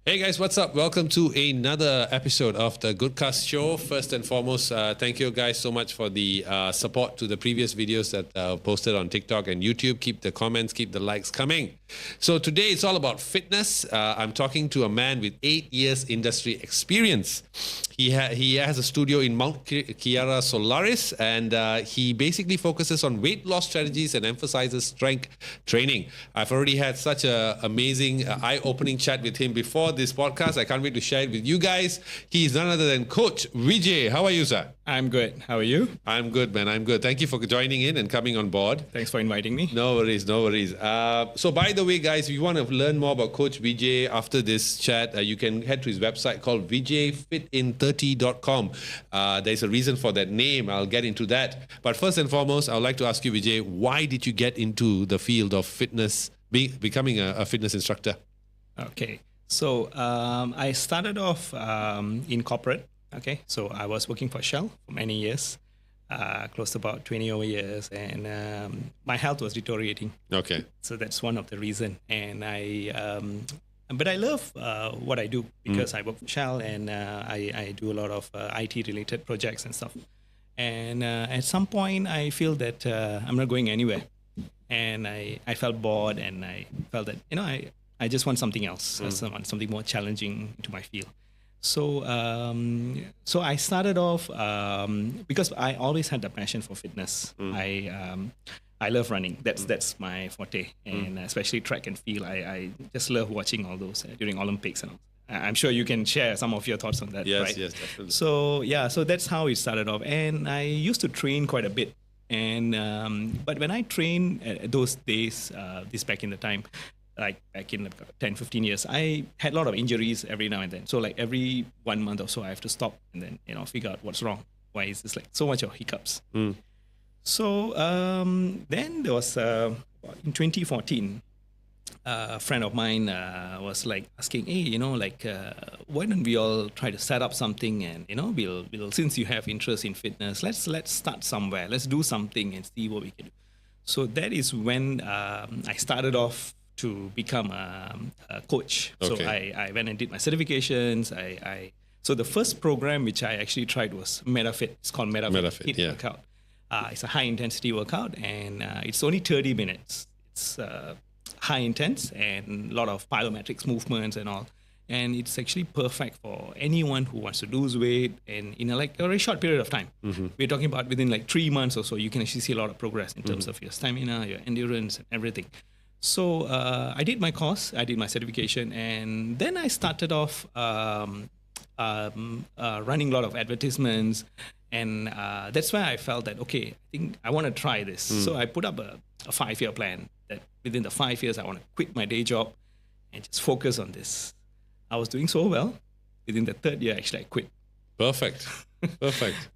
Hey guys, what's up? Welcome to another episode of the Goodcast Show. First and foremost, thank you guys so much for the support to the previous videos that posted on TikTok and YouTube. Keep the comments, keep the likes coming. So today it's all about fitness. I'm talking to a man with 8 years industry experience. He has a studio in Mount Kiara, Solaris, and he basically focuses on weight loss strategies and emphasizes strength training. I've already had such an amazing, eye-opening chat with him before this podcast. I can't wait to share it with you guys. He's none other than Coach Veejay. How are you, sir? I'm good. How are you? I'm good, man. I'm good. Thank you for joining in and coming on board. Thanks for inviting me. No worries, no worries. So by the way, guys, if you want to learn more about Coach Veejay after this chat, you can head to his website called vijayfitin30.com. There's a reason for that name. I'll get into that. But first and foremost, I would like to ask you, Veejay, why did you get into the field of fitness, becoming a fitness instructor? Okay. So I started off in corporate. Okay. So I was working for Shell for many years, close to about 20 over years. And my health was deteriorating. Okay. So that's one of the reasons. And but I love what I do because I work for Shell and I do a lot of IT related projects and stuff. And at some point I feel that I'm not going anywhere. And I felt bored and I felt that, I just want something else. I want something more challenging to my field. So so I started off because I always had a passion for fitness. I love running. That's my forte, and especially track and field. I just love watching all those during Olympics and all. I'm sure you can share some of your thoughts on that. Yes, right? yes, definitely. So so that's how it started off, and I used to train quite a bit. And but when I trained those days, this back in the time, like back in 10, 15 years, I had a lot of injuries every now and then. So like every 1 month or so, I have to stop and then, figure out what's wrong. Why is this like so much of hiccups? So then there was, in 2014, a friend of mine was like asking, hey, why don't we all try to set up something and, we'll since you have interest in fitness, let's start somewhere. Let's do something and see what we can do. So that is when I started off to become a coach. Okay. So I went and did my certifications. So the first program which I actually tried was MetaFit. It's called MetaFit. HIIT workout. It's a high intensity workout and it's only 30 minutes. It's high intense and a lot of plyometrics movements and all. And it's actually perfect for anyone who wants to lose weight and in a very short period of time. We're talking about within 3 months or so, you can actually see a lot of progress in terms of your stamina, your endurance and everything. So I did my course, I did my certification, and then I started off running a lot of advertisements, and that's where I felt that, okay, I think I want to try this. So I put up a 5-year plan that within the 5 years, I want to quit my day job and just focus on this. I was doing so well. Within the 3rd year, actually, I quit. Perfect.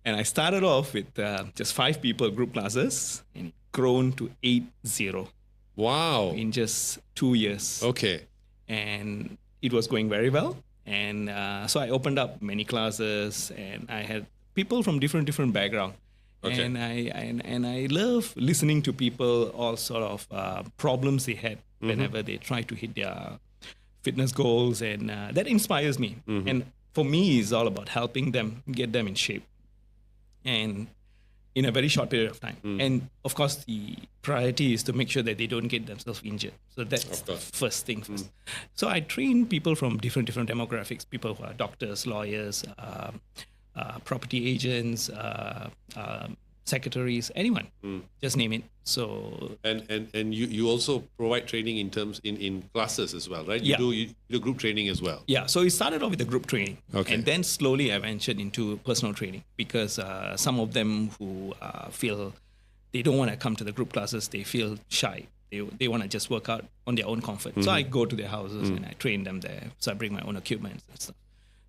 And I started off with just 5 people group classes and grown to 8-0. Wow. In just 2 years. Okay. And it was going very well. And so I opened up many classes and I had people from different backgrounds. Okay. And I love listening to people, all sort of problems they had whenever they try to hit their fitness goals. And that inspires me. And for me, it's all about helping them, get them in shape. And in a very short period of time. And of course, the priority is to make sure that they don't get themselves injured. So that's the first thing first. So I train people from different demographics, people who are doctors, lawyers, property agents, secretaries, anyone, just name it. So and you also provide training in classes as well, right? You do group training as well. Yeah. So it started off with the group training, and then slowly I ventured into personal training because some of them who feel they don't want to come to the group classes, they feel shy. They want to just work out on their own comfort. So I go to their houses and I train them there. So I bring my own equipment and stuff.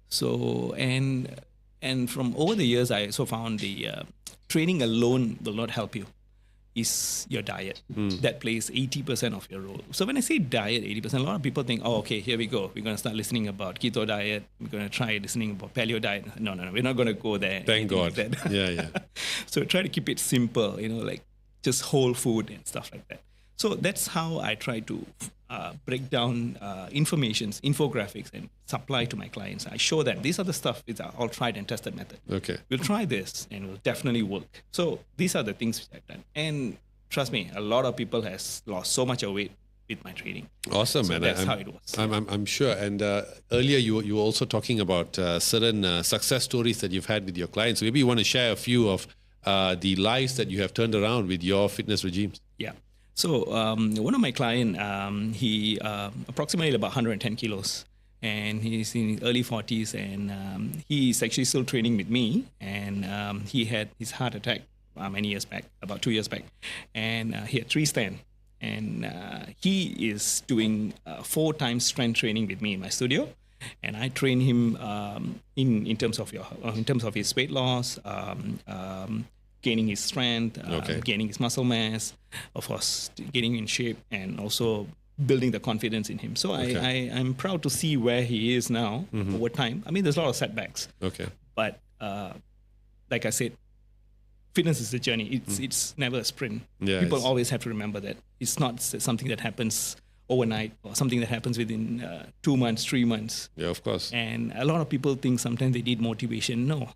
So and from over the years, I also found the training alone will not help you. Is your diet. That plays 80% of your role. So when I say diet, 80%, a lot of people think, oh, okay, here we go. We're going to start listening about keto diet. We're going to try listening about paleo diet. No, we're not going to go there. Thank God. Yeah. So try to keep it simple, like just whole food and stuff like that. So that's how I try to break down infographics, and supply to my clients. I show that these are the stuff, it's all tried and tested method. Okay. We'll try this and it will definitely work. So these are the things which I've done. And trust me, a lot of people has lost so much of weight with my training. Awesome, So man. that's how it was. I'm sure. And earlier you were also talking about certain success stories that you've had with your clients. So maybe you want to share a few of the lives that you have turned around with your fitness regimes. Yeah. So one of my client, he approximately about 110 kilos, and he's in his early 40s, and he's actually still training with me. And he had his heart attack many years back, about 2 years back, and he had 3 stents. And he is doing 4 times strength training with me in my studio, and I train him in terms of his weight loss, gaining his strength, gaining his muscle mass, of course, getting in shape, and also building the confidence in him. So I'm proud to see where he is now over time. I mean, there's a lot of setbacks. Okay. But like I said, fitness is a journey. It's never a sprint. Yeah, People always have to remember that it's not something that happens overnight or something that happens within 2 months, 3 months. Yeah, of course. And a lot of people think sometimes they need motivation. No,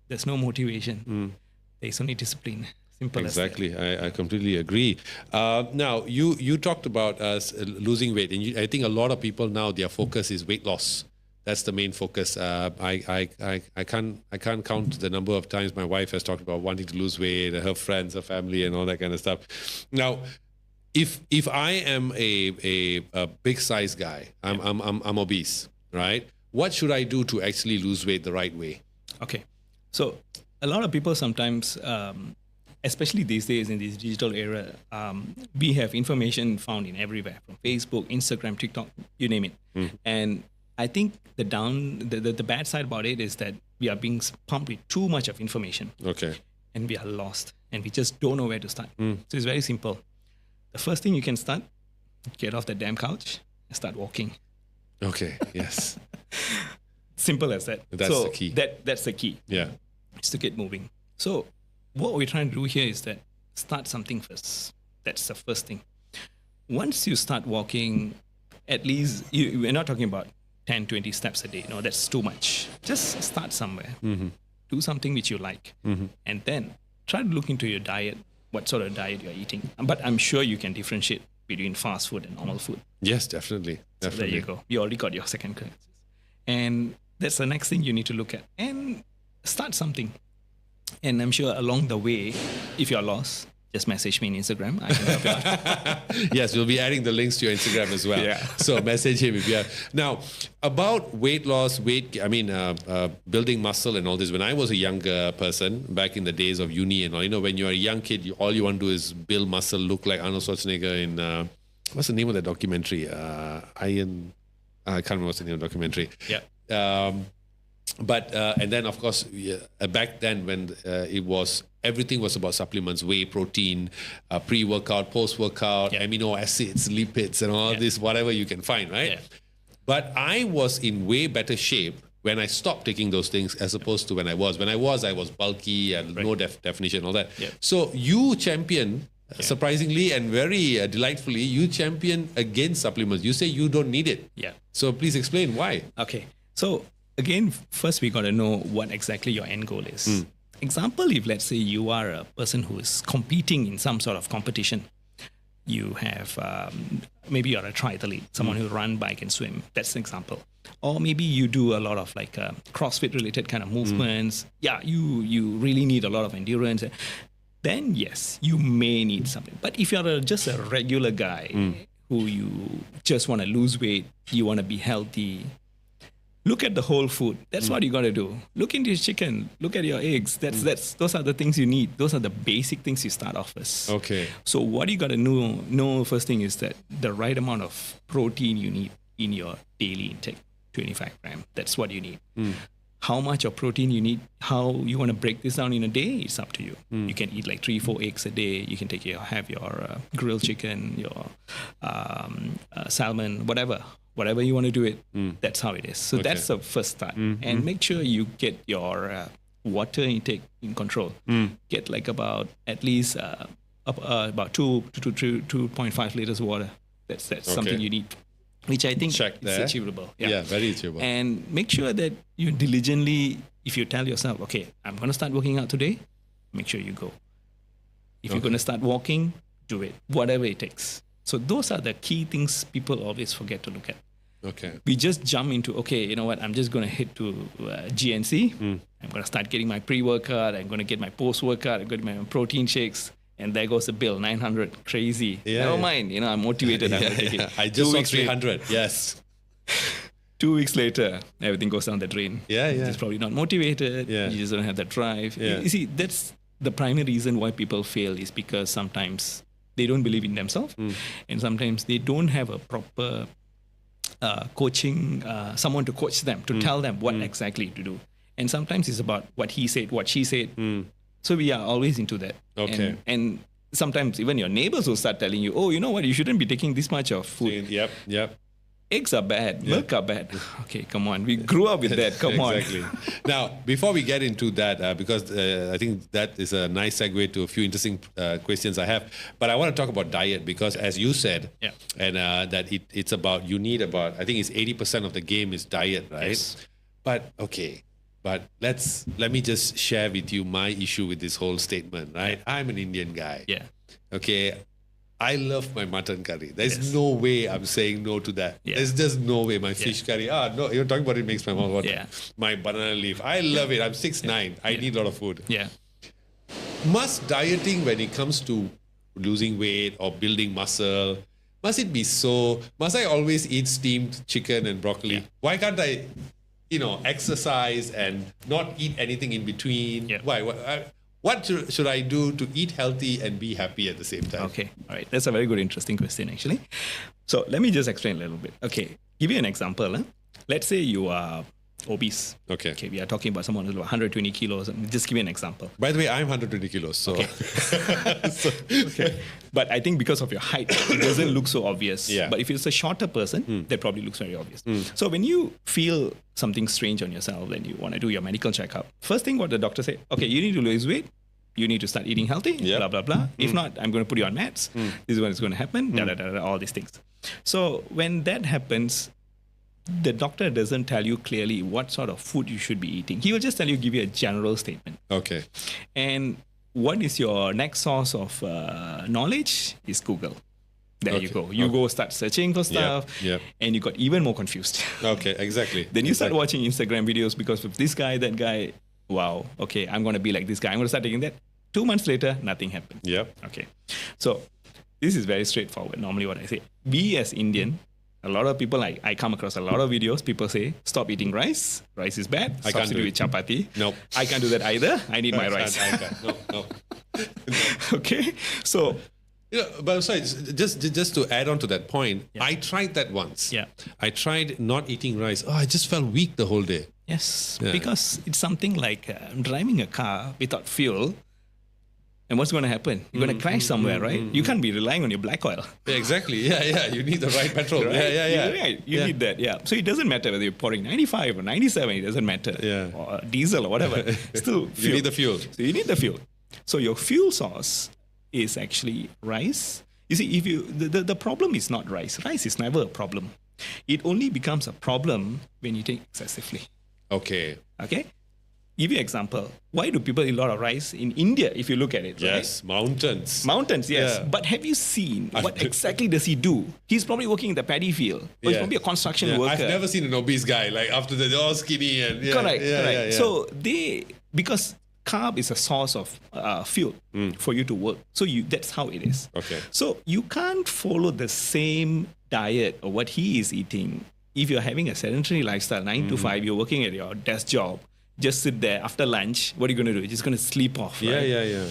there's no motivation. There's only discipline. Simple Exactly. I completely agree. Now, you talked about losing weight, and I think a lot of people now, their focus is weight loss. That's the main focus. I can't count the number of times my wife has talked about wanting to lose weight, her friends, her family, and all that kind of stuff. Now, if I am a big size guy, I'm obese, right? What should I do to actually lose weight the right way? Okay, so a lot of people sometimes, especially these days in this digital era, we have information found in everywhere, from Facebook, Instagram, TikTok, you name it. And I think the bad side about it is that we are being pumped with too much of information. Okay. And we are lost, and we just don't know where to start. So it's very simple. The first thing you can start, get off the damn couch and start walking. Okay. Yes. Simple as that. That's the key. That's the key. Yeah. Is to get moving. So what we're trying to do here is that start something first. That's the first thing. Once you start walking, at least we're not talking about 10, 20 steps a day. No, that's too much. Just start somewhere. Do something which you like. And then try to look into your diet, what sort of diet you're eating. But I'm sure you can differentiate between fast food and normal food. Yes, definitely. So there you go. You already got your second cleanse. And that's the next thing you need to look at. And start something. And I'm sure along the way, if you're lost, just message me on Instagram. I can help you out. Yes, we'll be adding the links to your Instagram as well. Yeah. So message him if you have. Now, about weight loss, building muscle and all this. When I was a younger person, back in the days of uni and all, when you're a young kid, all you want to do is build muscle, look like Arnold Schwarzenegger in, what's the name of that documentary? Iron, I can't remember what's the name of the documentary. Yeah. But and then of course back then when everything was about supplements, whey protein, pre-workout, post-workout, amino acids, lipids, and all this, whatever you can find, right? But I was in way better shape when I stopped taking those things as opposed to when I was. When I was bulky and no definition and all that. So you champion, surprisingly and very delightfully, you champion against supplements. You say you don't need it. So please explain why. Okay. So again, first we got to know what exactly your end goal is. Example, if let's say you are a person who is competing in some sort of competition, you have maybe you're a triathlete, someone who run, bike, and swim. That's an example. Or maybe you do a lot of like CrossFit related kind of movements. You really need a lot of endurance. Then yes, you may need something. But if you're just a regular guy who you just want to lose weight, you want to be healthy, look at the whole food. That's what you got to do. Look into your chicken. Look at your eggs. Those are the things you need. Those are the basic things you start off with. Okay. So what you got to know first thing is that the right amount of protein you need in your daily intake, 25 grams. That's what you need. How much of protein you need, how you want to break this down in a day, it's up to you. You can eat like 3-4 eggs a day. You can have your grilled chicken, your salmon, whatever you want to do it. That's how it is. So that's the first start. And make sure you get your water intake in control. Get like about at least about 2.5 liters of water. That's something you need, which I think is achievable. Yeah, very achievable. And make sure that you diligently, if you tell yourself, okay, I'm going to start working out today, make sure you go. If you're going to start walking, do it, whatever it takes. So those are the key things people always forget to look at. Okay. We just jump into, okay, you know what, I'm just going to hit to GNC. I'm going to start getting my pre-workout. I'm going to get my post-workout. I'm going to get my protein shakes. And there goes the bill, 900, crazy. Never mind, I'm motivated. I'm take it. I just saw 300, yes. 2 weeks later, everything goes down the drain. Yeah. You're just probably not motivated. You just don't have that drive. You see, that's the primary reason why people fail is because sometimes they don't believe in themselves. And sometimes they don't have a proper coaching, someone to coach them, to tell them what exactly to do. And sometimes it's about what he said, what she said. So we are always into that. Okay. And sometimes even your neighbors will start telling you, oh, you know what, you shouldn't be taking this much of food. Yep. Eggs are bad. Milk are bad. Okay, come on. We grew up with that. Come on. Exactly. Now, before we get into that, because I think that is a nice segue to a few interesting questions I have. But I want to talk about diet because, as you said, and that it's about, you need about, I think it's 80% of the game is diet, right? Yes. But, okay. But let me just share with you my issue with this whole statement, right? I'm an Indian guy. Yeah. Okay. I love my mutton curry. There's no way I'm saying no to that. There's just no way. My fish curry. No, you're talking about it makes my mouth water. My banana leaf. I love it. I'm 6'9". I need a lot of food. Yeah. Must dieting, when it comes to losing weight or building muscle, must it be so? Must I always eat steamed chicken and broccoli? Yeah. Why can't I, exercise and not eat anything in between? Yeah. Why? What should I do to eat healthy and be happy at the same time? Okay. All right. That's a very good, interesting question, actually. So let me just explain a little bit. Okay. Give you an example. Let's say you are obese. Okay. We are talking about someone who's 120 kilos. Just give you an example. By the way, I'm 120 kilos. So. Okay. But I think because of your height, it doesn't look so obvious. Yeah. But if it's a shorter person, that probably looks very obvious. So when you feel something strange on yourself and you want to do your medical checkup, first thing what the doctor say, okay, you need to lose weight. You need to start eating healthy, blah, blah, blah. If not, I'm going to put you on meds. This is what is going to happen, all these things. So when that happens, the doctor doesn't tell you clearly what sort of food you should be eating. He will just give you a general statement. Okay. And what is your next source of knowledge is Google. There you go. You go start searching for stuff and you got even more confused. Okay, exactly. Then you start watching Instagram videos because of this guy, that guy. Wow, okay, I'm going to be like this guy. I'm going to start taking that. 2 months later, nothing happened. Yep. Okay. So this is very straightforward. Normally what I say, we as Indian, a lot of people, I come across a lot of videos, people say, stop eating rice. Rice is bad. Substitute with chapati. Nope. I can't do that either. I need my rice. I can't. No. Okay. So, but sorry, just to add on to that point, I tried that once. Yeah. I tried not eating rice. I just felt weak the whole day. Yes, because it's something like driving a car without fuel. And what's going to happen? You're going to crash somewhere, right? You can't be relying on your black oil. Yeah, exactly. Yeah. You need the right petrol. Right? Yeah. Right. You need that. So it doesn't matter whether you're pouring 95 or 97. It doesn't matter. Yeah. Or diesel or whatever. Still fuel. You need the fuel. So you need the fuel. So your fuel source is actually rice. You see, if you the problem is not rice. Rice is never a problem. It only becomes a problem when you take excessively. Okay. Give you an example. Why do people eat a lot of rice in India, if you look at it? Yes, right? Mountains, yes. Yeah. But have you seen what exactly does he do? He's probably working in the paddy field. Or he's probably a construction worker. I've never seen an obese guy. Like after they're all skinny and Correct. So because carb is a source of fuel for you to work. So that's how it is. Okay. So you can't follow the same diet or what he is eating. If you're having a sedentary lifestyle, 9 to 5, you're working at your desk job, just sit there after lunch, what are you going to do? You're just going to sleep off, right?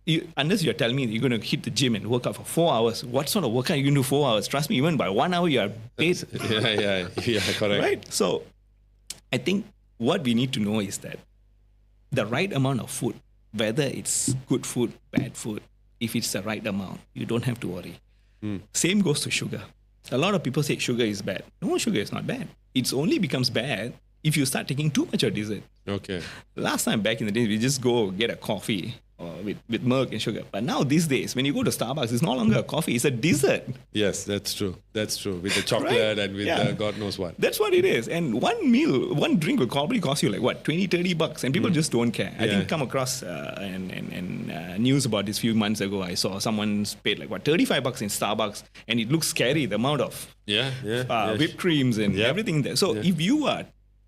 Yeah. Unless you're telling me that you're going to hit the gym and work out for 4 hours, what sort of workout are you going to do 4 hours? Trust me, even by 1 hour, you're dead. Yeah, correct. Right? So I think what we need to know is that the right amount of food, whether it's good food, bad food, if it's the right amount, you don't have to worry. Same goes to sugar. A lot of people say sugar is bad. No, sugar is not bad. It only becomes bad if you start taking too much of dessert. Okay. Last time back in the day, we just go get a coffee or with milk and sugar. But now these days, when you go to Starbucks, it's no longer a coffee, it's a dessert. Yes, that's true. That's true. With the chocolate Right? and with Yeah. God knows what. That's what it is. And one drink will probably cost you like what, 20, 30 bucks. And people just don't care. I Yeah. think come across news about this few months ago. I saw someone's paid like what, 35 bucks in Starbucks. And it looks scary, the amount of Yeah. whipped creams and Yep. everything there. So Yeah. if you are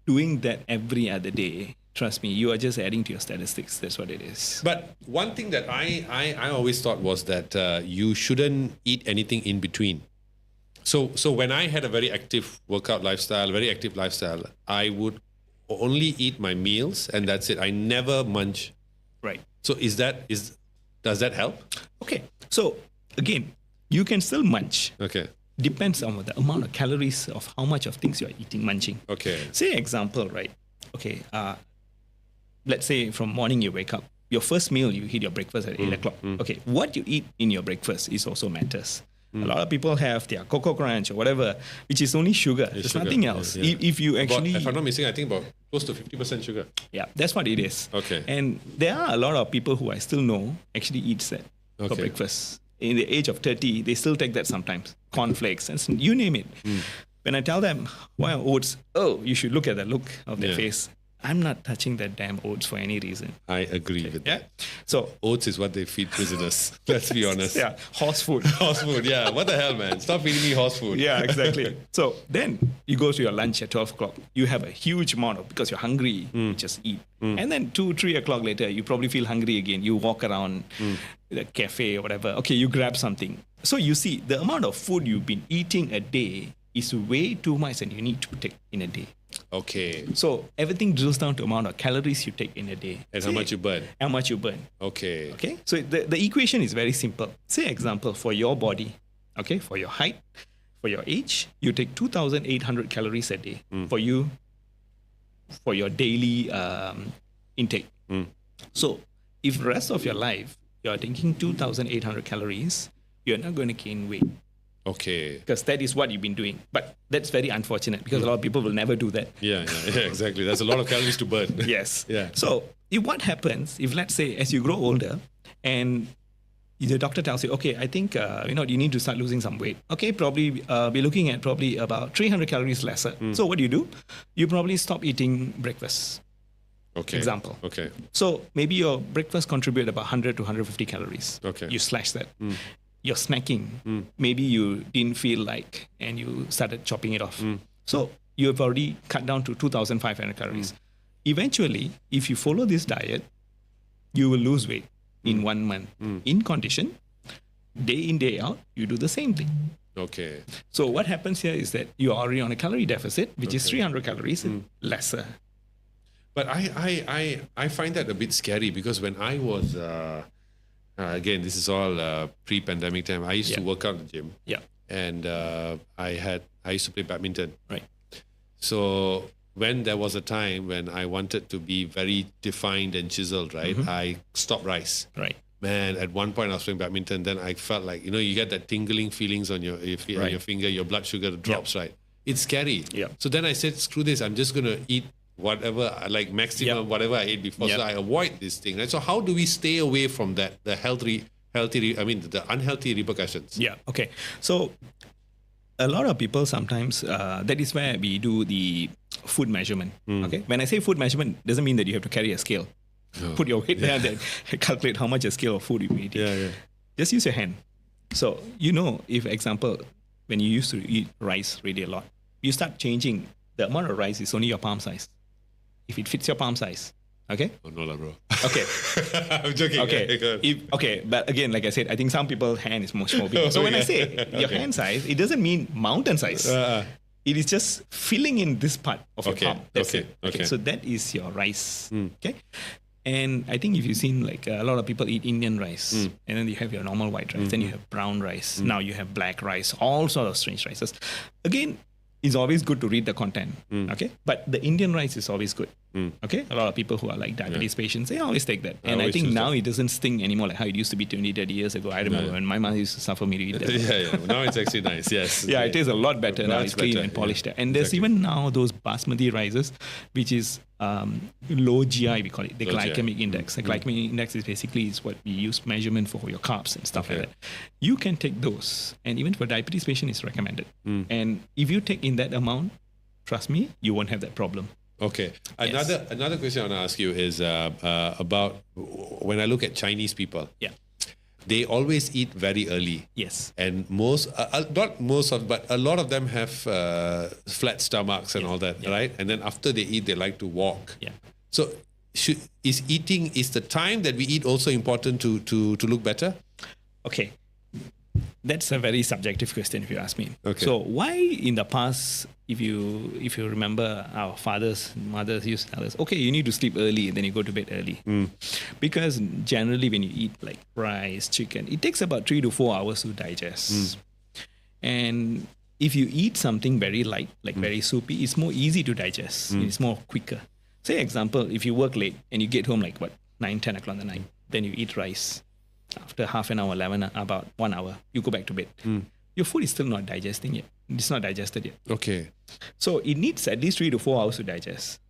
doing that every other day, trust me, you are just adding to your statistics. That's what it is. But one thing that I always thought was that you shouldn't eat anything in between. So when I had a very active workout lifestyle, very active lifestyle, I would only eat my meals and that's it. I never munch. Right. So does that help? Okay. So again, you can still munch. Okay. Depends on the amount of calories of how much of things you are eating, munching. Okay. Say example, right? Okay. Let's say from morning you wake up. Your first meal, you eat your breakfast at 8 o'clock. Okay. What you eat in your breakfast is also matters. A lot of people have their Cocoa Crunch or whatever, which is only sugar. There's sugar, nothing else. yeah. If you About, actually... if I'm not missing, I think about close to 50% sugar. Yeah, that's what it is. Okay. And there are a lot of people who I still know actually eats that for Okay. breakfast. In the age of 30, they still take that sometimes. Cornflakes, and you name it. When I tell them, why are oats? Oh, you should look at the look of their Yeah. face. I'm not touching that damn oats for any reason. I agree with Yeah. that. So, Oats is what they feed prisoners. Let's be honest. yeah, horse food. Horse food, yeah. What the hell, man? Stop feeding me horse food. Yeah, exactly. So then you go to your lunch at 12 o'clock. You have a huge amount of, because you're hungry, you just eat. And then 2, 3 o'clock later, you probably feel hungry again. You walk around the cafe or whatever. Okay, you grab something. So you see, the amount of food you've been eating a day is way too much and you need to take in a day. Okay. So everything drills down to amount of calories you take in a day. And how much you burn. How much you burn. Okay. Okay, so the equation is very simple. Say example, for your body, okay, for your height, for your age, you take 2,800 calories a day for you, for your daily intake. So if the rest of your life, you're taking 2,800 calories, you're not going to gain weight Okay. because that is what you've been doing. But that's very unfortunate because a lot of people will never do that. Yeah, exactly. There's a lot of calories to burn. Yes. Yeah. So what happens if, let's say, as you grow older and the doctor tells you, okay, I think, you need to start losing some weight. Okay, probably be looking at probably about 300 calories lesser. So what do? You probably stop eating breakfast. Okay. Example. Okay. So maybe your breakfast contribute about 100 to 150 calories. Okay. You slash that. Your snacking, maybe you didn't feel like and you started chopping it off. So you have already cut down to 2,500 calories. Eventually, if you follow this diet, you will lose weight in 1 month. In condition, day in, day out, you do the same thing. Okay. So what happens here is that you're already on a calorie deficit, which is 300 calories lesser. But I find that a bit scary because when I was again, this is all pre-pandemic time. I used to work out in the gym. Yeah. And I used to play badminton. Right. So when there was a time when I wanted to be very defined and chiseled, right, I stopped rice. Right. Man, at one point I was playing badminton, then I felt like, you get that tingling feelings on your on your finger, your blood sugar drops, right? It's scary. Yeah. So then I said, screw this, I'm just going to eat whatever, like maximum, whatever I ate before. So I avoid this thing, right? So how do we stay away from that, the the unhealthy repercussions? Yeah. Okay. So a lot of people sometimes, that is where we do the food measurement. Okay. When I say food measurement, doesn't mean that you have to carry a scale. Put your weight there and then calculate how much a scale of food you eat. Yeah. Just use your hand. So, if, example, when you used to eat rice really a lot, you start changing the amount of rice is only your palm size. If it fits your palm size, okay? Oh, no, lah, bro. Okay. I'm joking. Okay. But again, like I said, I think some people's hand is much more big. So when I say your hand size, it doesn't mean mountain size. It is just filling in this part of your palm. That's it. Okay. So that is your rice. Okay. And I think if you've seen like a lot of people eat Indian rice and then you have your normal white rice, then you have brown rice. Now you have black rice, all sorts of strange rices. Again, it's always good to read the content. Okay. But the Indian rice is always good Okay, a lot of people who are like diabetes patients, they always take that. And I always think choose now that. it doesn't sting anymore like how it used to be 20, 30 years ago. I remember when my mom used to suffer me to eat that. Yeah. Now it's actually nice. Yes. Yeah, it tastes a lot better now. Much It's clean better, and polished. yeah. And there's Exactly. even now those basmati rices, which is low GI, we call it, the Low GI. glycemic index. The glycemic index is basically is what we use measurement for your carbs and stuff Okay. like that. You can take those, and even for diabetes patient, it's recommended. And if you take in that amount, trust me, you won't have that problem. Okay. Another question I want to ask you is about when I look at Chinese people. Yeah. They always eat very early. Yes. And not most of, but a lot of them have flat stomachs and all that, right? And then after they eat, they like to walk. Yeah. So is the time that we eat also important to look better? Okay. That's a very subjective question if you ask me. Okay. So why in the past, if you remember, our fathers, mothers used to tell us, okay, you need to sleep early and then you go to bed early. Because generally when you eat like rice, chicken, it takes about 3 to 4 hours to digest. And if you eat something very light, like very soupy, it's more easy to digest. It's more quicker. Say example, if you work late and you get home like 9, 10 o'clock in the night, then you eat rice. After half an hour, about 1 hour, you go back to bed. Your food is still not digesting yet. It's not digested yet. Okay. So it needs at least 3 to 4 hours to digest.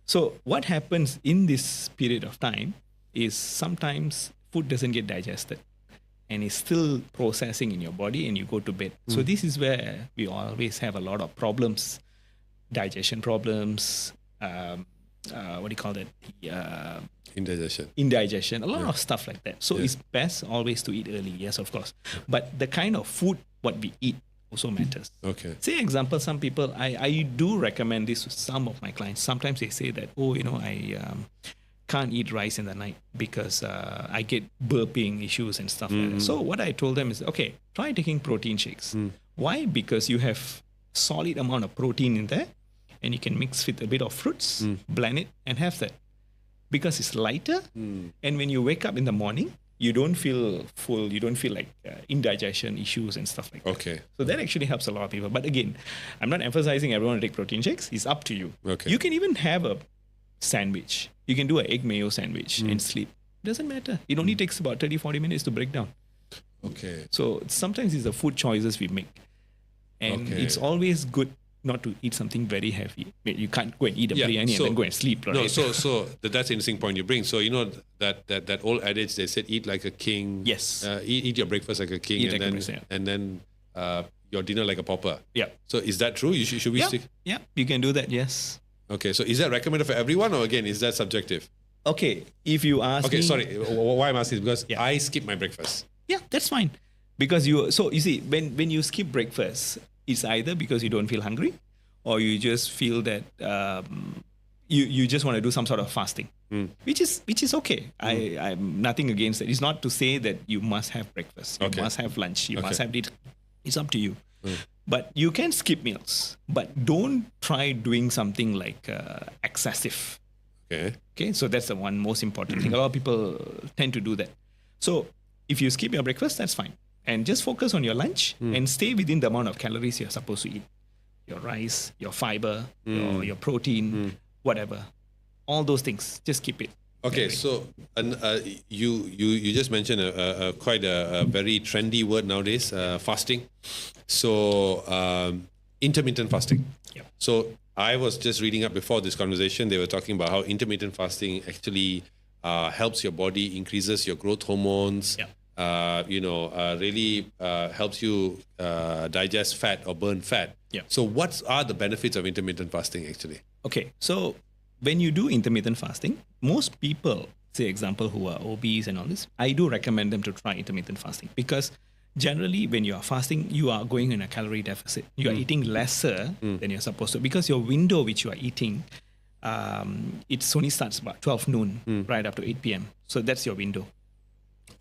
So what happens in this period of time is sometimes food doesn't get digested and it's still processing in your body and you go to bed. So this is where we always have a lot of problems, digestion problems, what do you call that? Indigestion, a lot of stuff like that. So it's best always to eat early, yes, of course. But the kind of food, what we eat also matters. Okay. Say example, some people, I do recommend this to some of my clients. Sometimes they say that, I can't eat rice in the night because I get burping issues and stuff like that. So what I told them is, okay, try taking protein shakes. Why? Because you have solid amount of protein in there and you can mix with a bit of fruits, blend it and have that. Because it's lighter and when you wake up in the morning, you don't feel full, you don't feel like indigestion issues and stuff like that. Okay. So that actually helps a lot of people. But again, I'm not emphasizing everyone to take protein shakes. It's up to you. Okay. You can even have a sandwich. You can do an egg mayo sandwich and sleep. Doesn't matter. It only takes about 30-40 minutes to break down. Okay. So sometimes it's the food choices we make. And it's always good not to eat something very heavy. You can't go and eat a biryani and then go and sleep. Right? No, so that's an interesting point you bring. So you know that old adage, they said eat like a king. Yes. Eat your breakfast like a king, Eat and like a then breakfast, and then your dinner like a pauper. Yeah. So is that true? Should we stick? Yeah, you can do that, yes. Okay, so is that recommended for everyone, or again, is that subjective? Okay, if you ask Okay, me... sorry. Why I'm asking is because I skip my breakfast. Yeah, that's fine. Because you see, when you skip breakfast, it's either because you don't feel hungry or you just feel that you just want to do some sort of fasting, which is okay. I'm nothing against it. It's not to say that you must have breakfast, you must have lunch, you must have dinner. It's up to you. But you can skip meals, but don't try doing something like excessive. Okay, so that's the one most important thing. A lot of people tend to do that. So if you skip your breakfast, that's fine. And just focus on your lunch and stay within the amount of calories you're supposed to eat. Your rice, your fiber, your protein, whatever. All those things, just keep it. Okay, so you just mentioned quite a very trendy word nowadays, fasting. So intermittent fasting. Yep. So I was just reading up before this conversation. They were talking about how intermittent fasting actually helps your body, increases your growth hormones. Yep. Really helps you digest fat or burn fat. Yeah. So what are the benefits of intermittent fasting actually? Okay, so when you do intermittent fasting, most people, say example, who are obese and all this, I do recommend them to try intermittent fasting because generally when you are fasting, you are going in a calorie deficit. You are eating lesser than you're supposed to because your window which you are eating, it only starts about 12 noon, right up to 8 p.m. So that's your window.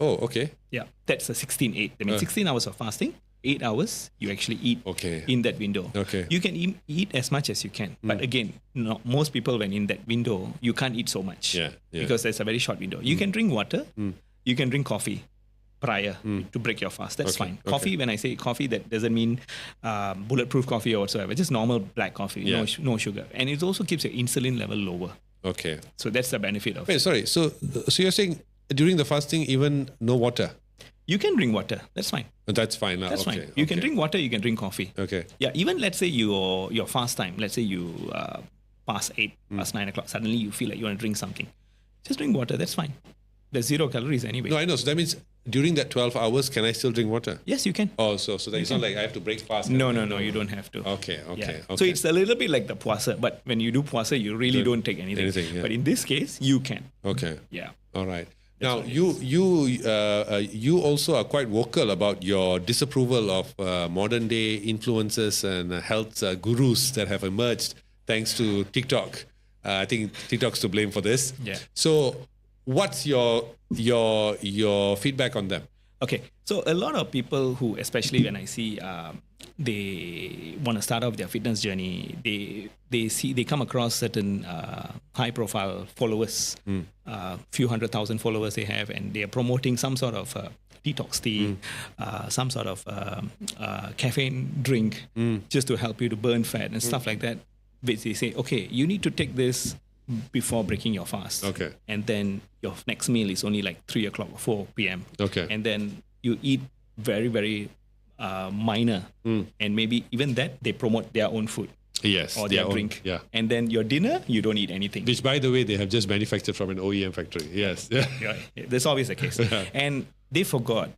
Oh, okay. Yeah, that's a 16-8. That means 16 hours of fasting, 8 hours you actually eat in that window. Okay. You can eat as much as you can. But again, most people when in that window, you can't eat so much because there's a very short window. You can drink water, you can drink coffee prior to break your fast. That's fine. Coffee, when I say coffee, that doesn't mean bulletproof coffee or whatsoever. Just normal black coffee, no sugar. And it also keeps your insulin level lower. Okay. So that's the benefit of it. Wait, sorry. So you're saying during the fasting, even no water? You can drink water. That's fine. That's fine. That's okay. fine. You can drink water. You can drink coffee. Okay. Yeah. Even let's say your fast time. Let's say you past 8, past 9 o'clock. Suddenly you feel like you want to drink something. Just drink water. That's fine. There's 0 calories anyway. No, I know. So that means during that 12 hours, can I still drink water? Yes, you can. Oh, so that it's not like I have to break fast. No. You don't have to. Okay. Yeah. So it's a little bit like the puasa, but when you do puasa, you really don't take anything. Yeah. But in this case, you can. Okay. Yeah. All right. Now you also are quite vocal about your disapproval of modern day influencers and health gurus that have emerged thanks to TikTok. I think TikTok's to blame for this. Yeah. So what's your feedback on them? Okay, so a lot of people who, especially when I see they want to start off their fitness journey, they come across certain high-profile followers, few 100,000 followers they have, and they are promoting some sort of detox tea, some sort of caffeine drink, just to help you to burn fat and stuff like that. But they say, okay, you need to take this before breaking your fast. Okay. And then your next meal is only like 3 o'clock or 4 p.m. Okay. And then you eat very, very minor. And maybe even that, they promote their own food. Yes. Or their drink. Yeah. And then your dinner, you don't eat anything. Which, by the way, they have just manufactured from an OEM factory. Yes. Yeah. Yeah, that's always the case. And they forgot,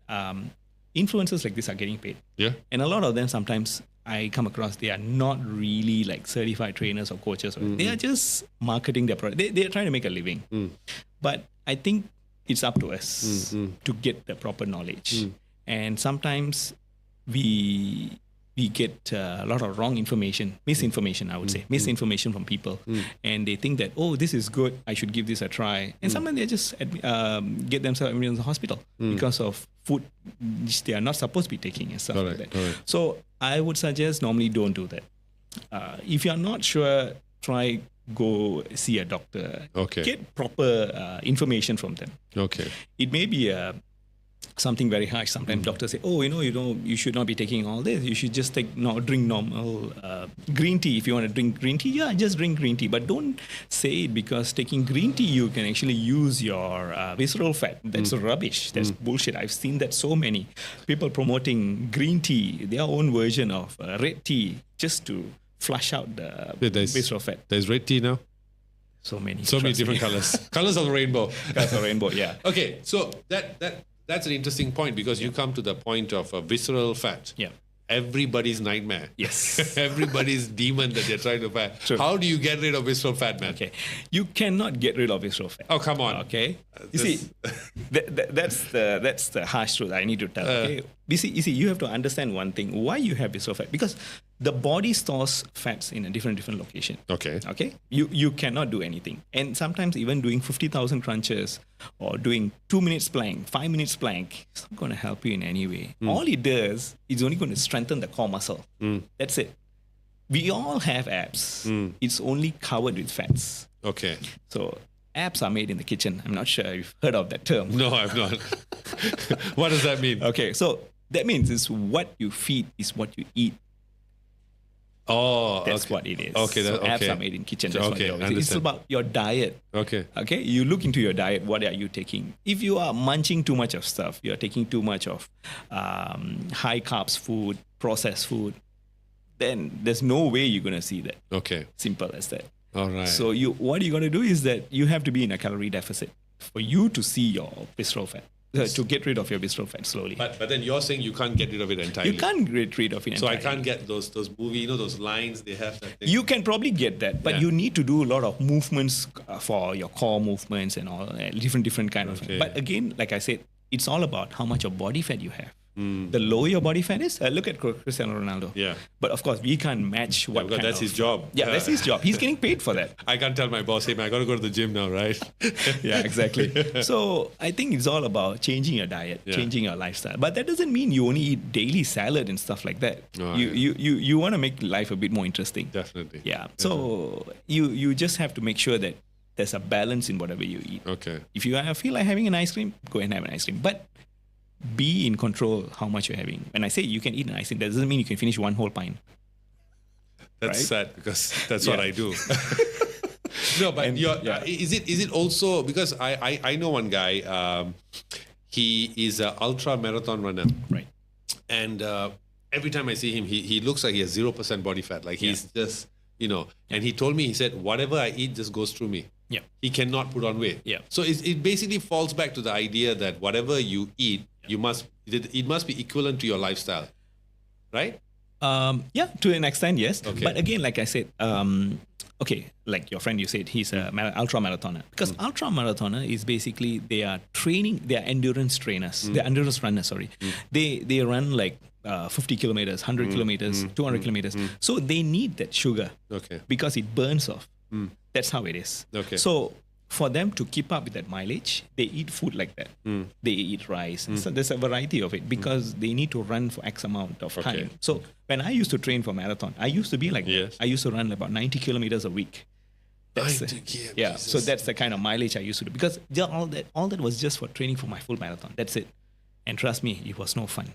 influencers like this are getting paid. Yeah. And a lot of them sometimes I come across, they are not really like certified trainers or coaches. They are just marketing their product. They are trying to make a living. But I think it's up to us to get the proper knowledge. And sometimes we get a lot of wrong information, misinformation, I would say, misinformation from people. And they think that, oh, this is good, I should give this a try. And sometimes they just get themselves admitted in the hospital because of food which they are not supposed to be taking and stuff like that. So I would suggest normally don't do that. If you're not sure, try go see a doctor. Okay. Get proper information from them. Okay. It may be something very harsh. Sometimes doctors say, oh, you should not be taking all this. You should just drink normal green tea. If you want to drink green tea, yeah, just drink green tea. But don't say it because taking green tea, you can actually use your visceral fat. That's rubbish. That's bullshit. I've seen that so many people promoting green tea, their own version of red tea, just to flush out the visceral fat. There's red tea now? So many different colors. Colors of the rainbow. Colors of the rainbow, yeah. Okay, so that's an interesting point because you come to the point of visceral fat. Yeah. Everybody's nightmare. Yes. Everybody's demon that they're trying to fat. True. How do you get rid of visceral fat, man? Okay. You cannot get rid of visceral fat. Oh, come on. Okay. You see, that's the harsh truth I need to tell. Okay. You see, you have to understand one thing. Why you have visceral fat? Because the body stores fats in a different location. Okay. Okay. You cannot do anything. And sometimes even doing 50,000 crunches or doing 2 minutes plank, 5 minutes plank, it's not going to help you in any way. All it does is only going to strengthen the core muscle. That's it. We all have abs. It's only covered with fats. Okay. So abs are made in the kitchen. I'm not sure if you've heard of that term. No, I've not. What does that mean? Okay. So that means is what you feed is what you eat. Oh, that's okay. what it is. Okay, so abs are made in kitchen. That's okay, what it is. It's about your diet. Okay. Okay. You look into your diet. What are you taking? If you are munching too much of stuff, you are taking too much of high carbs food, processed food, then there's no way you're gonna see that. Okay. Simple as that. All right. So what you're gonna do is that you have to be in a calorie deficit for you to see your visceral fat. To get rid of your visceral fat slowly. But then you're saying you can't get rid of it entirely. You can't get rid of it entirely. So I can't get those movie, those lines they have. That thing. You can probably get that, but you need to do a lot of movements for your core movements and all different kind of. But again, like I said, it's all about how much of body fat you have. The lower your body fat is, look at Cristiano Ronaldo. Yeah. But of course, we can't match what because that's his job. Yeah, that's his job. He's getting paid for that. I can't tell my boss, hey man, I got to go to the gym now, right? Yeah, exactly. So I think it's all about changing your diet, changing your lifestyle. But that doesn't mean you only eat daily salad and stuff like that. Oh, you want to make life a bit more interesting. Definitely. Yeah. So you just have to make sure that there's a balance in whatever you eat. Okay. If you feel like having an ice cream, go and have an ice cream. But be in control how much you're having. When I say you can eat an ice cream, that doesn't mean you can finish one whole pint. That's sad because that's what I do. No, but And, is it also because I know one guy. He is an ultra marathon runner, right. and every time I see him, he looks like he has 0% body fat. Like he's just And he told me, he said, whatever I eat just goes through me. Yeah. He cannot put on weight. Yeah. So it basically falls back to the idea that whatever you eat, it must be equivalent to your lifestyle, right? Yeah, to an extent, yes. Okay. But again, like I said, okay, like your friend, you said he's a ultra marathoner. Because ultra marathoner is basically they are endurance trainers. They're endurance runners. Sorry, they run like 50 kilometers, 100 kilometers, 200 kilometers. So they need that sugar. Okay. Because it burns off. That's how it is. Okay. So for them to keep up with that mileage, they eat food like that. They eat rice. So there's a variety of it because they need to run for X amount of time. So when I used to train for marathon, I used to be like that. I used to run about 90 kilometers a week. Yeah. So that's the kind of mileage I used to do because all that was just for training for my full marathon. That's it. And trust me, it was no fun.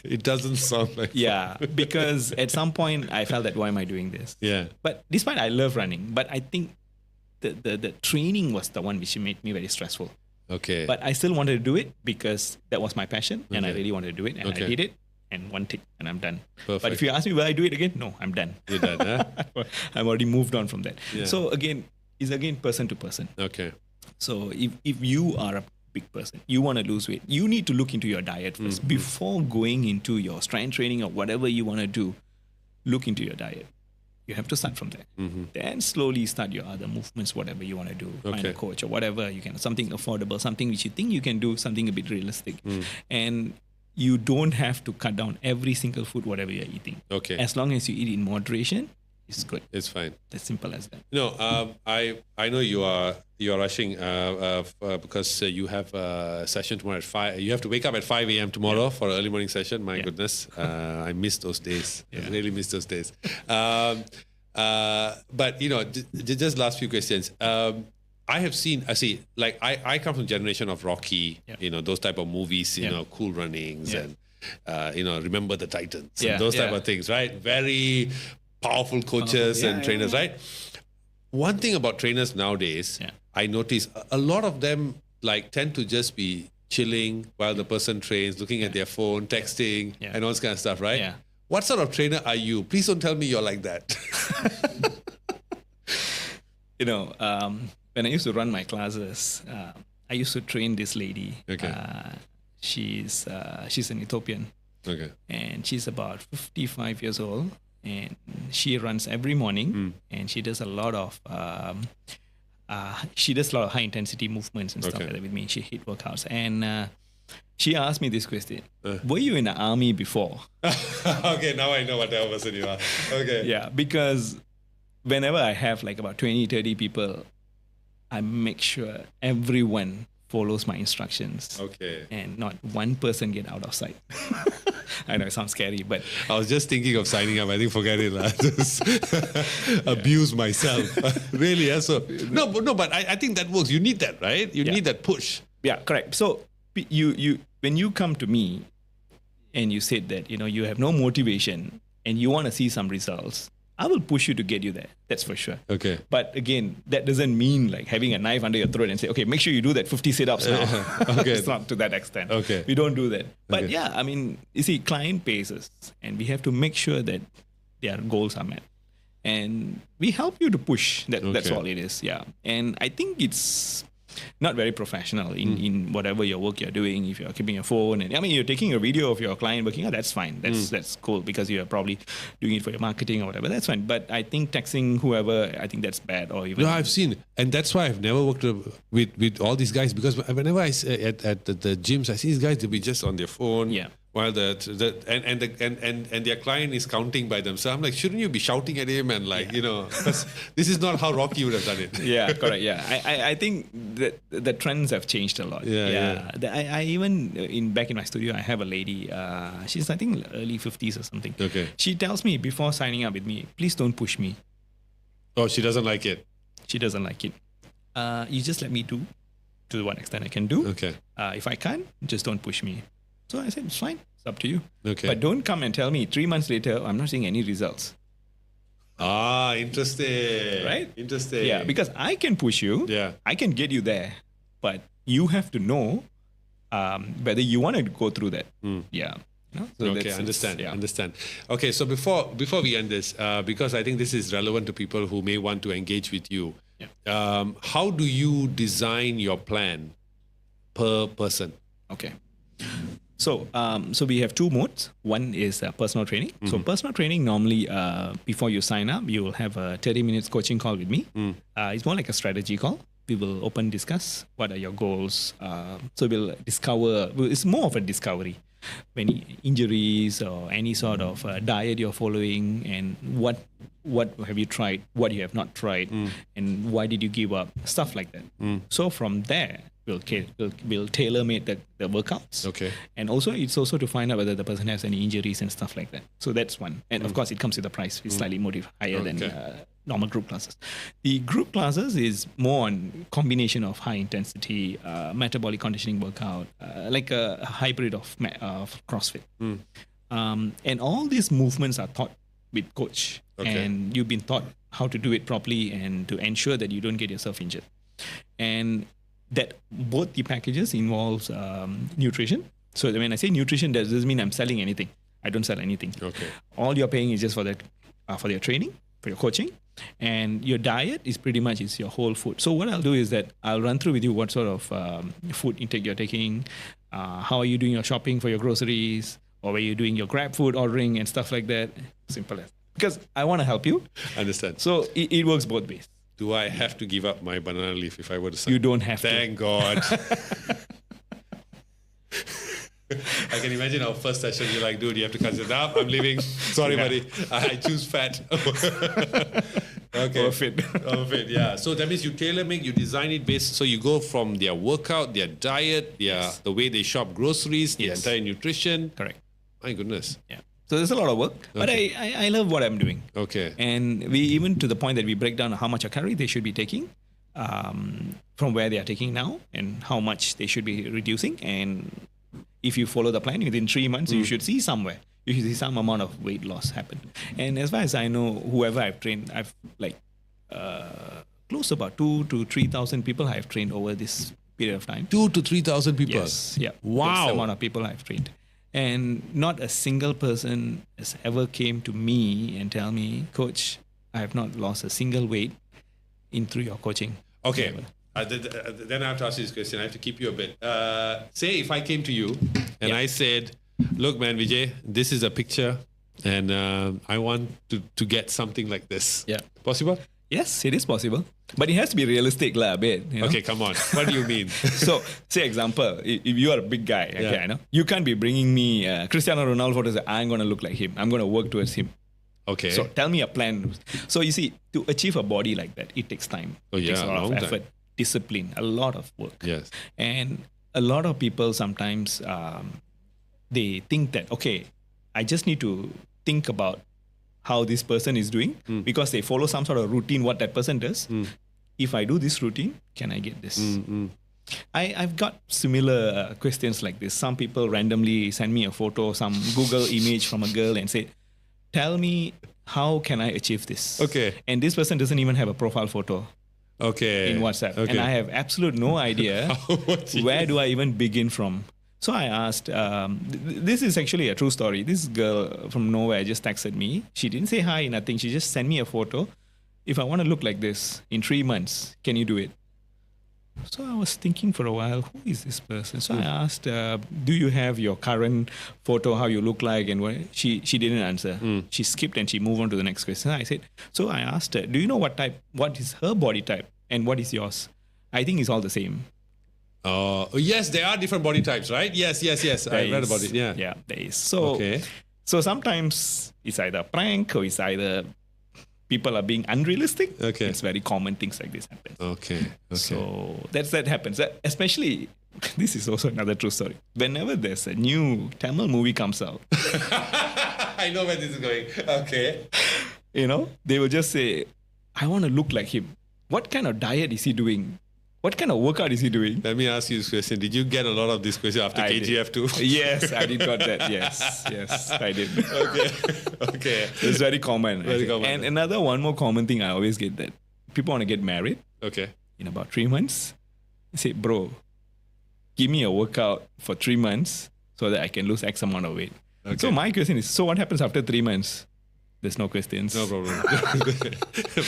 It doesn't sound like fun. Because at some point I felt that why am I doing this? Yeah. But despite I love running, but I think the training was the one which made me very stressful. Okay. But I still wanted to do it because that was my passion and I really wanted to do it and I did it and one tick and I'm done. Perfect. But if you ask me will I do it again? No, I'm done. You're done, huh? I'm already moved on from that. Yeah. So again, it's person to person. Okay. So if you are a big person, you want to lose weight, you need to look into your diet first. Before going into your strength training or whatever you want to do, look into your diet. You have to start from there. Then slowly start your other movements, whatever you want to do. Find a coach or whatever you can, something affordable, something which you think you can do, something a bit realistic. And you don't have to cut down every single food, whatever you're eating. Okay. As long as you eat in moderation, it's good. It's fine. As simple as that. I know you are rushing because you have a session tomorrow at 5. You have to wake up at 5 a.m. tomorrow for an early morning session. My goodness, I miss those days. I really miss those days. But just last few questions. I see, like I come from a generation of Rocky, those type of movies, Cool Runnings and Remember the Titans and those type of things, right? Very powerful coaches and trainers, right? One thing about trainers nowadays, I notice a lot of them like tend to just be chilling while the person trains, looking at their phone, texting, and all this kind of stuff, right? Yeah. What sort of trainer are you? Please don't tell me you're like that. When I used to run my classes, I used to train this lady. Okay. She's an Ethiopian. Okay. And she's about 55 years old. And she runs every morning, and she does a lot of high intensity movements and stuff like that with me. She hit workouts, and she asked me this question: were you in the army before? Okay, now I know what type of person you are. Okay. Yeah, because whenever I have like about 20, 30 people, I make sure everyone follows my instructions. Okay. And not one person get out of sight. I know it sounds scary, but I was just thinking of signing up. I think forget it. Just abuse myself. Really? Yeah? So but I think that works. You need that, right? You need that push. Yeah, correct. So you when you come to me and you said that you have no motivation and you want to see some results, I will push you to get you there. That's for sure. Okay. But again, that doesn't mean like having a knife under your throat and say, okay, make sure you do that 50 sit-ups now. Okay. It's not to that extent. Okay. We don't do that. But you see, client pays us and we have to make sure that their goals are met. And we help you to push. That's all it is. Yeah. And I think it's not very professional in whatever your work you're doing. If you're keeping your phone and you're taking a video of your client working, that's fine. That's cool because you're probably doing it for your marketing or whatever. That's fine. But I think texting whoever, I think that's bad. Or even I've seen, and that's why I've never worked with all these guys, because whenever I at the gyms, I see these guys, they'll be just on their phone. Yeah. While and their client is counting by themselves. I'm like, shouldn't you be shouting at him and because this is not how Rocky would have done it. Yeah, correct. Yeah, I think that the trends have changed a lot. Yeah. I even back in my studio, I have a lady. She's I think early 50s or something. Okay. She tells me before signing up with me, please don't push me. Oh, she doesn't like it. She doesn't like it. You just let me do to what extent I can do. Okay. If I can't, just don't push me. So I said, it's fine. It's up to you. Okay. But don't come and tell me 3 months later, I'm not seeing any results. Interesting. Right? Interesting. Yeah, because I can push you. Yeah. I can get you there, but you have to know whether you want to go through that. Yeah. You know? So Okay, that's- understand. Okay, so before we end this, because I think this is relevant to people who may want to engage with you, how do you design your plan per person? Okay. So, so we have two modes. One is personal training. So, personal training normally, before you sign up, you will have a 30 minutes coaching call with me. It's more like a strategy call. We will open discuss what are your goals. So we'll discover. It's more of a discovery. Any injuries or any sort of diet you're following, and what have you tried, what you have not tried, and why did you give up, stuff like that. So from there, we'll tailor-made the workouts. Okay. And also, it's also to find out whether the person has any injuries and stuff like that. So that's one. And of course, it comes with a price. It's slightly more higher than normal group classes. The group classes is more on combination of high intensity metabolic conditioning workout, like a hybrid of CrossFit. And all these movements are taught with coach. Okay. And you've been taught how to do it properly and to ensure that you don't get yourself injured. And that both the packages involves nutrition. So when I say nutrition, that doesn't mean I'm selling anything. I don't sell anything. Okay. All you're paying is just for that, for your training, for your coaching, and your diet is pretty much is your whole food. So what I'll do is that I'll run through with you what sort of food intake you're taking, how are you doing your shopping for your groceries, or where you're doing your Grab food ordering and stuff like that. Simple as. Because I want to help you. Understand. So it works both ways. Do I have to give up my banana leaf if I were to sign? You don't have Thank God. I can imagine our first session. You're like, dude, you have to cut it up. I'm leaving. Sorry, buddy. I choose fat. Okay. Or fit. Or fit, yeah. So that means you tailor make, you design it based. So you go from their workout, their diet, the way they shop groceries, the entire nutrition. Correct. My goodness. Yeah. So there's a lot of work, but I love what I'm doing. Okay. And we even to the point that we break down how much a calorie they should be taking from where they are taking now and how much they should be reducing. And if you follow the plan within 3 months, you should see somewhere. You should see some amount of weight loss happen. And as far as I know, whoever I've trained, I've like close to about 2,000 to 3,000 people I've trained over this period of time. 2,000 to 3,000 people. Yes. Yeah. Wow. That's the amount of people I've trained. And not a single person has ever came to me and tell me, Coach, I have not lost a single weight through your coaching. Okay. Then I have to ask you this question. I have to keep you a bit. Say if I came to you and I said, look, man, Veejay, this is a picture and I want to get something like this. Yeah. Possible? Yes, it is possible. But it has to be realistic a bit. You know? Okay, come on. What do you mean? So, say example, if you are a big guy, okay, I know, you can't be bringing me Cristiano Ronaldo photos. I'm going to look like him. I'm going to work towards him. Okay. So tell me a plan. So you see, to achieve a body like that, it takes time. Oh, It takes yeah, a lot of long effort, time. discipline, a lot of work. Yes. And a lot of people sometimes they think that, okay, I just need to think about how this person is doing because they follow some sort of routine, what that person does. If I do this routine, can I get this? I've got similar questions like this. Some people randomly send me a photo, some Google image from a girl and say, tell me, how can I achieve this? Okay. And this person doesn't even have a profile photo Okay. in WhatsApp. Okay. And I have absolute no idea where do I even begin from. So I asked, this is actually a true story. This girl from nowhere just texted me. She didn't say hi, nothing. She just sent me a photo. If I want to look like this in 3 months, can you do it? So I was thinking for a while, who is this person? So I asked, do you have your current photo, how you look like? And what? She didn't answer. She skipped and she moved on to the next question. I said, so I asked her, do you know what is her body type and what is yours? I think it's all the same. Yes, there are different body types, right? Yes. I read about it. Yeah. Yeah, there is. So sometimes it's either a prank or it's either people are being unrealistic. Okay. It's very common things like this happen. Okay. So that happens. Especially, this is also another true story. Whenever there's a new Tamil movie comes out, I know where this is going. Okay. they will just say, I want to look like him. What kind of diet is he doing? what kind of workout is he doing? Let me ask you this question. Did you get a lot of this question after I did. KGF too? Yes, I did got that. Yes, I did. Okay. It's very common. Very common. And one more common thing I always get, that people want to get married Okay. in about 3 months. I say, bro, give me a workout for 3 months so that I can lose X amount of weight. Okay. So my question is, so what happens after 3 months? There's no questions. No problem.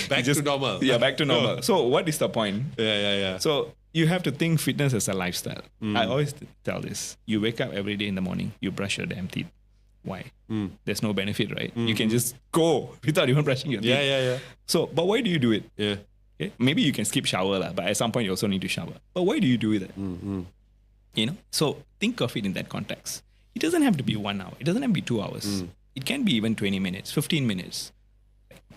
Back to normal. Yeah, back to normal. So what is the point? Yeah. So you have to think fitness as a lifestyle. I always tell this. You wake up every day in the morning, you brush your damn teeth. Why? There's no benefit, right? You can just go without even brushing your teeth. Yeah. So, but why do you do it? Yeah. Okay? Maybe you can skip shower, but at some point you also need to shower. But why do you do that? You know? So think of it in that context. It doesn't have to be 1 hour. It doesn't have to be 2 hours. It can be even 20 minutes, 15 minutes,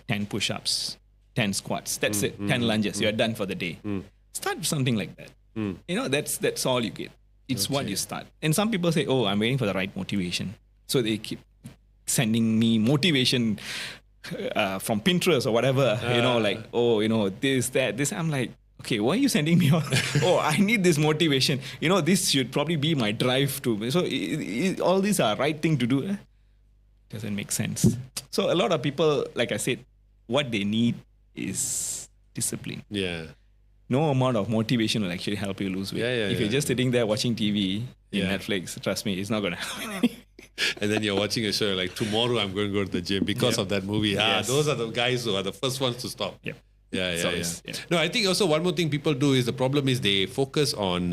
10 push-ups, 10 squats. That's it. 10 lunges. You're done for the day. Start with something like that. You know, that's all you get. It's what you start. And some people say, oh, I'm waiting for the right motivation. So they keep sending me motivation from Pinterest or whatever. This. I'm like, okay, why are you sending me all? Oh, I need this motivation. This should probably be my drive to. So all these are right thing to do. Doesn't make sense. So a lot of people, like I said, what they need is discipline. Yeah. No amount of motivation will actually help you lose weight. If you're just sitting there watching TV in Netflix, trust me, it's not going to happen. And then you're watching a show like, tomorrow I'm going to go to the gym because of that movie. Yes. Those are the guys who are the first ones to stop. Yep. Yeah. No, I think also one more thing people do is the problem is they focus on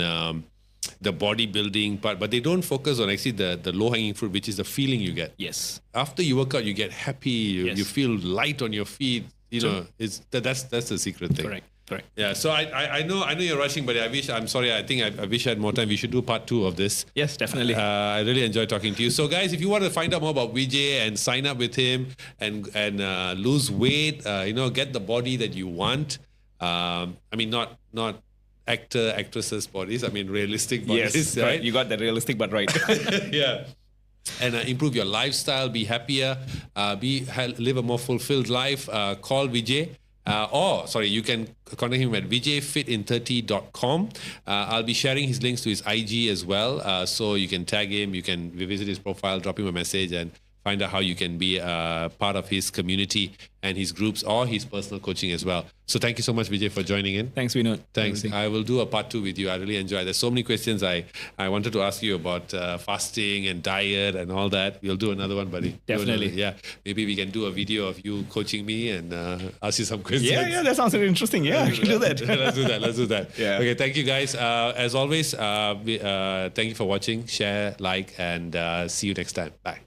the bodybuilding part, but they don't focus on actually the low-hanging fruit, which is the feeling you get. Yes. After you work out, you get happy. You feel light on your feet. That's the secret thing. Correct. Yeah. So I know you're rushing, but I wish I wish I had more time. We should do part 2 of this. Yes, definitely. I really enjoyed talking to you. So guys, if you want to find out more about Veejay and sign up with him and lose weight, get the body that you want. Not actresses' bodies. Realistic bodies. Yes, right? You got that realistic, but right. Yeah. And improve your lifestyle, be happier, live a more fulfilled life. Call Veejay. You can contact him at vijayfitin30.com. I'll be sharing his links to his IG as well. So you can tag him, you can visit his profile, drop him a message, and find out how you can be part of his community and his groups or his personal coaching as well. So thank you so much, Veejay, for joining in. Thanks, Vinod. Thanks. I will do a part 2 with you. I really enjoyed it. There's so many questions I wanted to ask you about fasting and diet and all that. We'll do another one, buddy. Definitely. Yeah. Maybe we can do a video of you coaching me and ask you some questions. Yeah, that sounds really interesting. Yeah, I can do that. Let's do that. Yeah. Okay, thank you guys. As always, thank you for watching. Share, like, and see you next time. Bye.